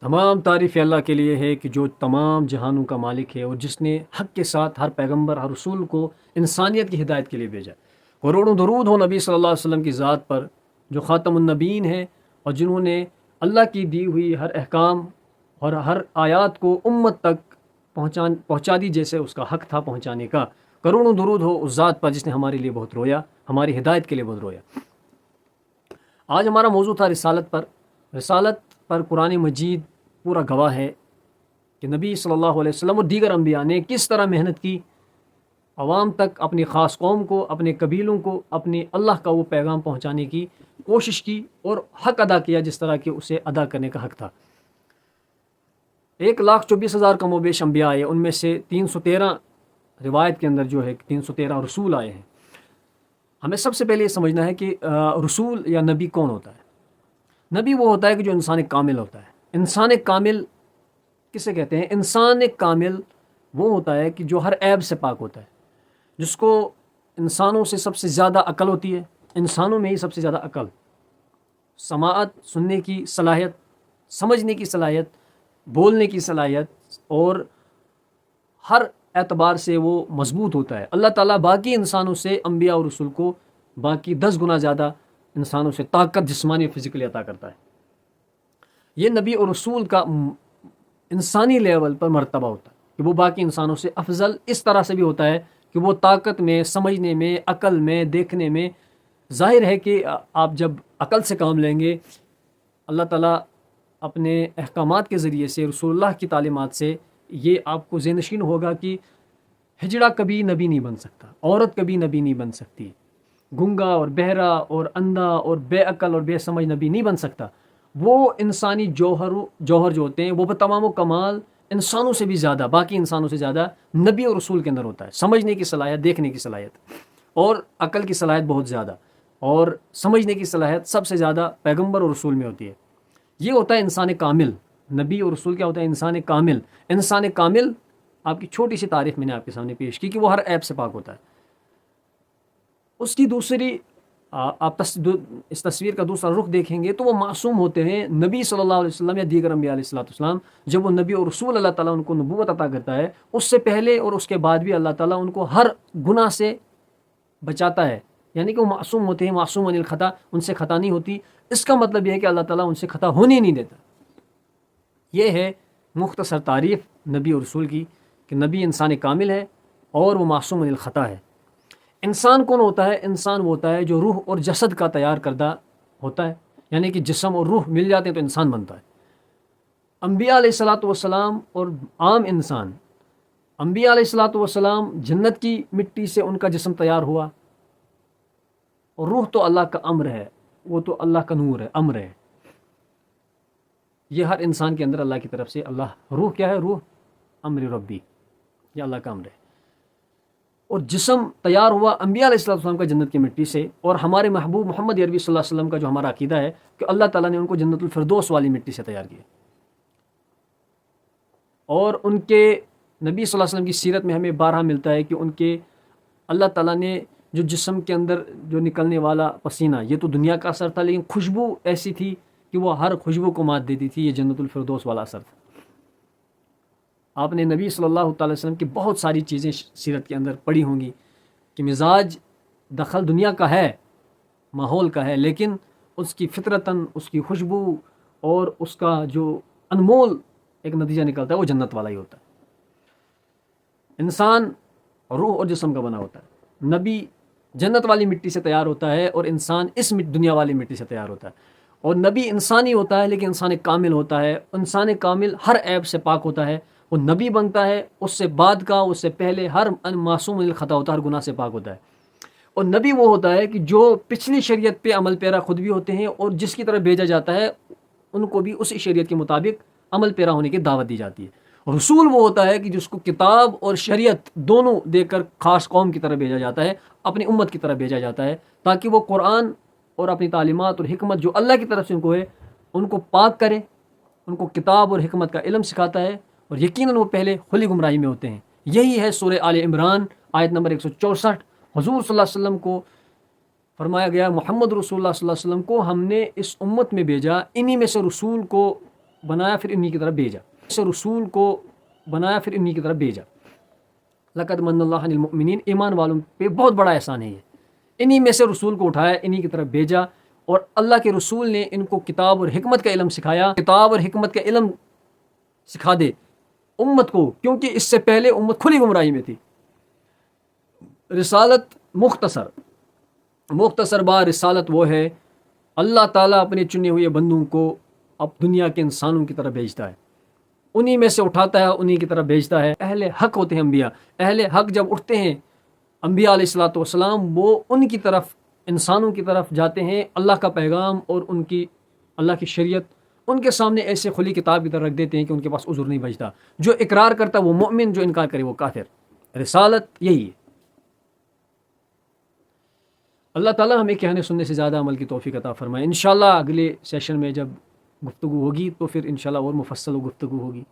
تمام تعریف اللہ کے لیے ہے کہ جو تمام جہانوں کا مالک ہے اور جس نے حق کے ساتھ ہر پیغمبر ہر رسول کو انسانیت کی ہدایت کے لیے بھیجا۔ کروڑوں درود ہو نبی صلی اللہ علیہ وسلم کی ذات پر جو خاتم النبیین ہیں اور جنہوں نے اللہ کی دی ہوئی ہر احکام اور ہر آیات کو امت تک پہنچا دی جیسے اس کا حق تھا پہنچانے کا۔ کروڑوں درود ہو اس ذات پر جس نے ہمارے لیے بہت رویا، ہماری ہدایت کے لیے بہت رویا۔ آج ہمارا موضوع تھا رسالت پر۔ رسالت پر قرآن مجید پورا گواہ ہے کہ نبی صلی اللہ علیہ وسلم اور دیگر انبیاء نے کس طرح محنت کی، عوام تک اپنی خاص قوم کو، اپنے قبیلوں کو اپنے اللہ کا وہ پیغام پہنچانے کی کوشش کی اور حق ادا کیا جس طرح کہ اسے ادا کرنے کا حق تھا۔ 1,24,000 کم و بیش انبیاء آئے، ان میں سے 313 روایت کے اندر جو ہے 313 رسول آئے ہیں۔ ہمیں سب سے پہلے یہ سمجھنا ہے کہ رسول یا نبی کون ہوتا ہے۔ نبی وہ ہوتا ہے کہ جو انسان کامل ہوتا ہے۔ انسان کامل کسے کہتے ہیں؟ انسان کامل وہ ہوتا ہے کہ جو ہر عیب سے پاک ہوتا ہے، جس کو انسانوں سے سب سے زیادہ عقل ہوتی ہے، انسانوں میں ہی سب سے زیادہ عقل، سماعت، سننے کی صلاحیت، سمجھنے کی صلاحیت، بولنے کی صلاحیت، اور ہر اعتبار سے وہ مضبوط ہوتا ہے۔ اللہ تعالیٰ باقی انسانوں سے، انبیاء اور رسول کو باقی 10 گنا زیادہ انسانوں سے طاقت جسمانی اور فزیکلی عطا کرتا ہے۔ یہ نبی اور رسول کا انسانی لیول پر مرتبہ ہوتا ہے کہ وہ باقی انسانوں سے افضل اس طرح سے بھی ہوتا ہے کہ وہ طاقت میں، سمجھنے میں، عقل میں، دیکھنے میں۔ ظاہر ہے کہ آپ جب عقل سے کام لیں گے، اللہ تعالیٰ اپنے احکامات کے ذریعے سے، رسول اللہ کی تعلیمات سے یہ آپ کو ذہن نشین ہوگا کہ ہجڑا کبھی نبی نہیں بن سکتا، عورت کبھی نبی نہیں بن سکتی، گنگا اور بہرا اور اندھا اور بے عقل اور بے سمجھ نبی نہیں بن سکتا۔ وہ انسانی جوہر جو ہوتے ہیں وہ تمام و کمال انسانوں سے بھی زیادہ، باقی انسانوں سے زیادہ نبی اور رسول کے اندر ہوتا ہے۔ سمجھنے کی صلاحیت، دیکھنے کی صلاحیت اور عقل کی صلاحیت بہت زیادہ، اور سمجھنے کی صلاحیت سب سے زیادہ پیغمبر اور رسول میں ہوتی ہے۔ یہ ہوتا ہے انسان کامل۔ نبی اور رسول کیا ہوتا ہے؟ انسان کامل۔ انسان کامل، آپ کی چھوٹی سی تعریف میں نے آپ کے سامنے پیش کی کہ وہ ہر عیب سے پاک ہوتا ہے۔ اس کی دوسری آپ اس تصویر کا دوسرا رخ دیکھیں گے تو وہ معصوم ہوتے ہیں۔ نبی صلی اللہ علیہ وسلم یا دیگر انبیاء علیہ السلام، جب وہ نبی اور رسول اللہ تعالیٰ ان کو نبوت عطا کرتا ہے، اس سے پہلے اور اس کے بعد بھی اللہ تعالیٰ ان کو ہر گناہ سے بچاتا ہے، یعنی کہ وہ معصوم ہوتے ہیں، معصوم عن الخطا، ان سے خطا نہیں ہوتی۔ اس کا مطلب یہ ہے کہ اللہ تعالیٰ ان سے خطا ہونے نہیں دیتا۔ یہ ہے مختصر تعریف نبی اور رسول کی کہ نبی انسان کامل ہے اور وہ معصوم عن الخطا ہے۔ انسان کون ہوتا ہے؟ انسان وہ ہوتا ہے جو روح اور جسد کا تیار کردہ ہوتا ہے، یعنی کہ جسم اور روح مل جاتے ہیں تو انسان بنتا ہے۔ انبیاء علیہ الصلاۃ والسلام اور عام انسان، انبیاء علیہ الصلاۃ والسلام جنت کی مٹی سے ان کا جسم تیار ہوا، اور روح تو اللہ کا امر ہے، وہ تو اللہ کا نور ہے، امر ہے۔ یہ ہر انسان کے اندر اللہ کی طرف سے روح کیا ہے؟ روح امر ربی، یہ اللہ کا امر ہے۔ اور جسم تیار ہوا انبیاء علیہ السلام کا جنت کی مٹی سے، اور ہمارے محبوب محمد عربی صلی اللہ علیہ وسلم کا جو ہمارا عقیدہ ہے کہ اللہ تعالیٰ نے ان کو جنت الفردوس والی مٹی سے تیار کیا۔ اور ان کے نبی صلی اللہ علیہ وسلم کی سیرت میں ہمیں بارہا ملتا ہے کہ ان کے اللہ تعالیٰ نے جو جسم کے اندر جو نکلنے والا پسینہ، یہ تو دنیا کا اثر تھا، لیکن خوشبو ایسی تھی کہ وہ ہر خوشبو کو مات دیتی تھی۔ یہ جنت الفردوس والا اثر تھا۔ آپ نے نبی صلی اللہ تعالی وسلم کی بہت ساری چیزیں سیرت کے اندر پڑھی ہوں گی کہ مزاج دخل دنیا کا ہے، ماحول کا ہے، لیکن اس کی فطرتاً اس کی خوشبو اور اس کا جو انمول ایک نتیجہ نکلتا ہے وہ جنت والا ہی ہوتا ہے۔ انسان روح اور جسم کا بنا ہوتا ہے۔ نبی جنت والی مٹی سے تیار ہوتا ہے اور انسان اس دنیا والی مٹی سے تیار ہوتا ہے۔ اور نبی انسانی ہوتا ہے لیکن انسان کامل ہوتا ہے۔ انسان کامل ہر عیب سے پاک ہوتا ہے، وہ نبی بنتا ہے، اس سے بعد کا، اس سے پہلے ہر معصوم الخطا ہوتا ہے، ہر گناہ سے پاک ہوتا ہے۔ اور نبی وہ ہوتا ہے کہ جو پچھلی شریعت پہ عمل پیرا خود بھی ہوتے ہیں، اور جس کی طرف بھیجا جاتا ہے ان کو بھی اسی شریعت کے مطابق عمل پیرا ہونے کی دعوت دی جاتی ہے۔ رسول وہ ہوتا ہے کہ جس کو کتاب اور شریعت دونوں دے کر خاص قوم کی طرف بھیجا جاتا ہے، اپنی امت کی طرف بھیجا جاتا ہے، تاکہ وہ قرآن اور اپنی تعلیمات اور حکمت جو اللہ کی طرف سے ان کو ہے ان کو پاک کرے، ان کو کتاب اور حکمت کا علم سکھاتا ہے، اور یقیناً وہ پہلے کھلی گمراہی میں ہوتے ہیں۔ یہی ہے سورہ آل عمران آیت نمبر 164۔ حضور صلی اللہ علیہ وسلم کو فرمایا گیا، محمد رسول اللہ صلی اللہ علیہ وسلم کو ہم نے اس امت میں بھیجا، انہی میں سے رسول کو بنایا پھر انہی کی طرف بھیجا، ایسے رسول کو بنایا پھر انہی کی طرف بھیجا۔ لقد من اللہ علی المؤمنین، ایمان والوں پہ بہت بڑا احسان ہے یہ، انہی میں سے رسول کو اٹھایا، انہی کی طرف بھیجا، اور اللہ کے رسول نے ان کو کتاب اور حکمت کا علم سکھایا۔ کتاب اور حکمت کا علم سکھا دے امت کو، کیونکہ اس سے پہلے امت کھلی گمراہی میں تھی۔ رسالت مختصر بار رسالت وہ ہے، اللہ تعالیٰ اپنے چنے ہوئے بندوں کو اب دنیا کے انسانوں کی طرف بھیجتا ہے، انہی میں سے اٹھاتا ہے، انہی کی طرف بھیجتا ہے۔ اہل حق ہوتے ہیں انبیاء، اہل حق جب اٹھتے ہیں انبیاء علیہ الصلوۃ والسلام، وہ ان کی طرف، انسانوں کی طرف جاتے ہیں، اللہ کا پیغام اور ان کی اللہ کی شریعت ان کے سامنے ایسے کھلی کتاب کی طرح رکھ دیتے ہیں کہ ان کے پاس عذر نہیں بچتا۔ جو اقرار کرتا وہ مومن، جو انکار کرے وہ کافر۔ رسالت یہی ہے۔ اللہ تعالیٰ ہمیں کہنے سننے سے زیادہ عمل کی توفیق عطا فرمائے۔ انشاءاللہ اگلے سیشن میں جب گفتگو ہوگی تو پھر انشاءاللہ اور مفصل گفتگو ہوگی۔